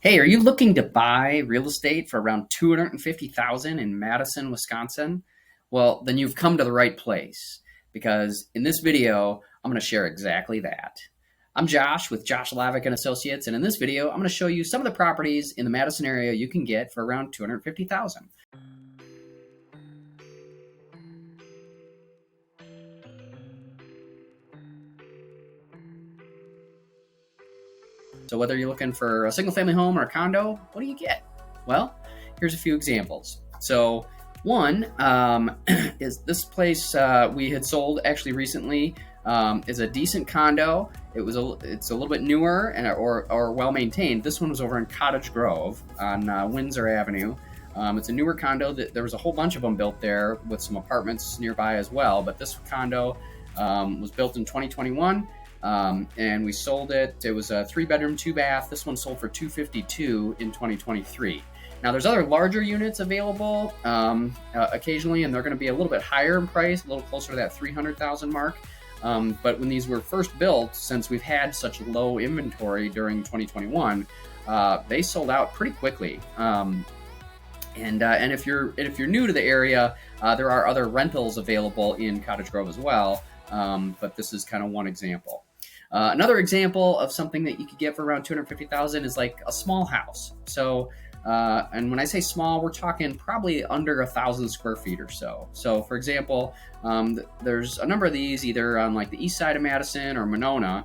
Hey, are you looking to buy real estate for around $250,000 in Madison, Wisconsin? Well, then you've come to the right place because in this video, I'm going to share exactly that. I'm Josh with Josh Lavick and Associates, and in this video, I'm going to show you some of the properties in the Madison area you can get for around $250,000. So whether you're looking for a single family home or a condo, what do you get? Well, here's a few examples. So one is this place we had sold actually recently is a decent condo. It's a little bit newer and or well maintained. This one was over in Cottage Grove on Windsor Avenue. It's a newer condo. There was a whole bunch of them built there with some apartments nearby as well. But this condo was built in 2021. And we sold it. It was a 3-bedroom, 2-bath. This one sold for $252,000 in 2023. Now there's other larger units available occasionally, and they're going to be a little bit higher in price, a little closer to that $300,000 mark. But when these were first built, since we've had such low inventory during 2021, they sold out pretty quickly. And if you're new to the area, there are other rentals available in Cottage Grove as well. But this is kind of one example. Another example of something that you could get for around $250,000 is like a small house. So, and when I say small, we're talking probably under 1,000 square feet or so. So, for example, there's a number of these either on like the east side of Madison or Monona.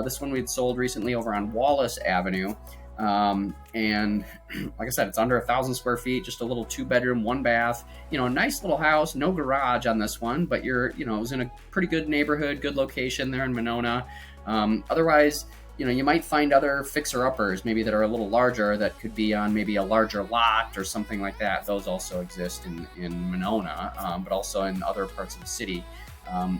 This one we'd sold recently over on Wallace Avenue. And like I said, it's under 1,000 square feet, just a little 2-bedroom, 1-bath, a nice little house, no garage on this one, but it was in a pretty good neighborhood, good location there in Monona. Otherwise, you might find other fixer-uppers maybe that are a little larger that could be on maybe a larger lot or something like that. Those also exist in Monona, but also in other parts of the city,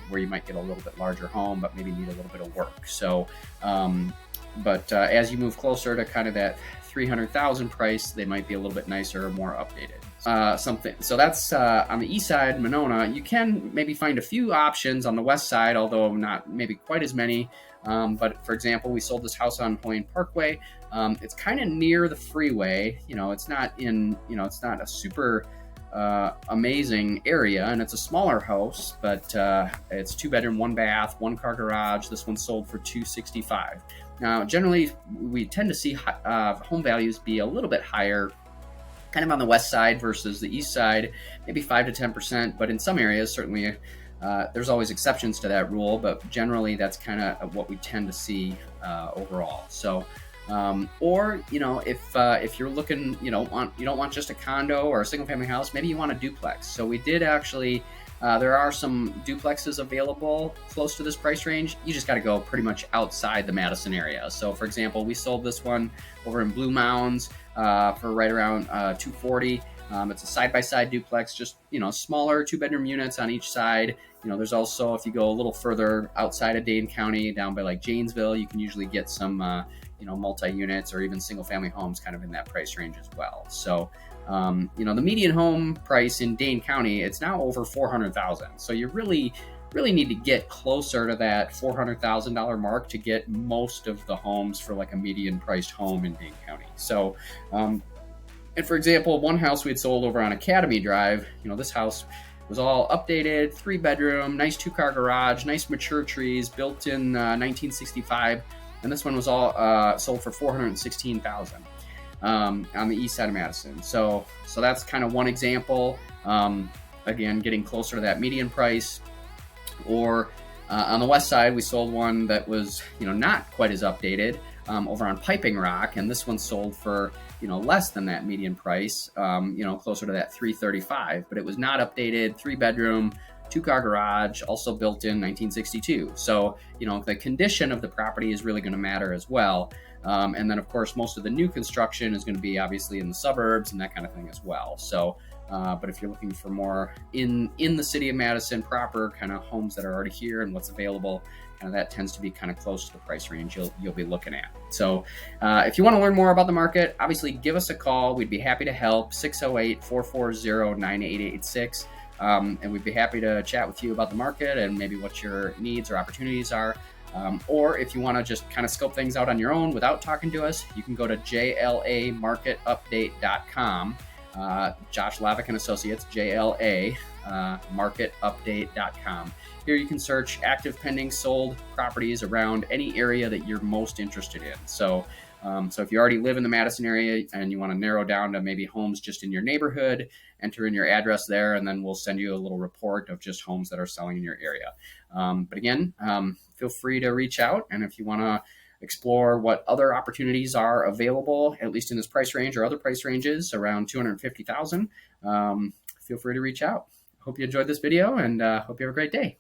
where you might get a little bit larger home, but maybe need a little bit of work. So, But as you move closer to kind of that $300,000 price, they might be a little bit nicer or more updated. So that's on the east side, Monona. You can maybe find a few options on the west side, although not maybe quite as many. But for example, we sold this house on Hoyne Parkway. It's kind of near the freeway. It's not a super amazing area, and it's a smaller house, but it's 2-bedroom, 1-bath, 1-car garage. This one sold for $265,000. Now, generally, we tend to see home values be a little bit higher, kind of on the west side versus the east side, maybe 5 to 10%. But in some areas, certainly, there's always exceptions to that rule. But generally, that's kind of what we tend to see overall. So, if you're looking, you don't want just a condo or a single-family house, maybe you want a duplex. So we did actually. There are some duplexes available close to this price range. You just got to go pretty much outside the Madison area. So, for example, we sold this one over in Mounds for right around $240,000. It's a side-by-side duplex, just smaller 2-bedroom units on each side. There's also, if you go a little further outside of Dane County, down by like Janesville, you can usually get some multi-units or even single-family homes kind of in that price range as well. So. The median home price in Dane County, it's now over $400,000. So you really need to get closer to that $400,000 mark to get most of the homes for like a median priced home in Dane County. So, and for example, one house we had sold over on Academy Drive, this house was all updated, 3-bedroom, nice 2-car garage, nice mature trees, built in 1965. And this one was all sold for $416,000. On the east side of Madison. So that's kind of one example. Again, getting closer to that median price. Or on the west side, we sold one that was, not quite as updated over on Piping Rock, and this one sold for, less than that median price, closer to that $335,000, but it was not updated, 3-bedroom, 2-car garage, also built in 1962. So, the condition of the property is really going to matter as well. And then, of course, most of the new construction is going to be obviously in the suburbs and that kind of thing as well. So, but if you're looking for more in the city of Madison proper, kind of homes that are already here and what's available, kind of that tends to be kind of close to the price range you'll be looking at. So, if you want to learn more about the market, obviously give us a call. We'd be happy to help. 608-440-9886. And we'd be happy to chat with you about the market and maybe what your needs or opportunities are. Or if you want to just kind of scope things out on your own without talking to us, you can go to jlamarketupdate.com. Josh Lavick and Associates, JLA marketupdate.com. Here you can search active, pending, sold properties around any area that you're most interested in. So if you already live in the Madison area and you want to narrow down to maybe homes just in your neighborhood, enter in your address there, and then we'll send you a little report of just homes that are selling in your area. But again, feel free to reach out. And if you want to explore what other opportunities are available, at least in this price range or other price ranges around $250,000, feel free to reach out. Hope you enjoyed this video, and hope you have a great day.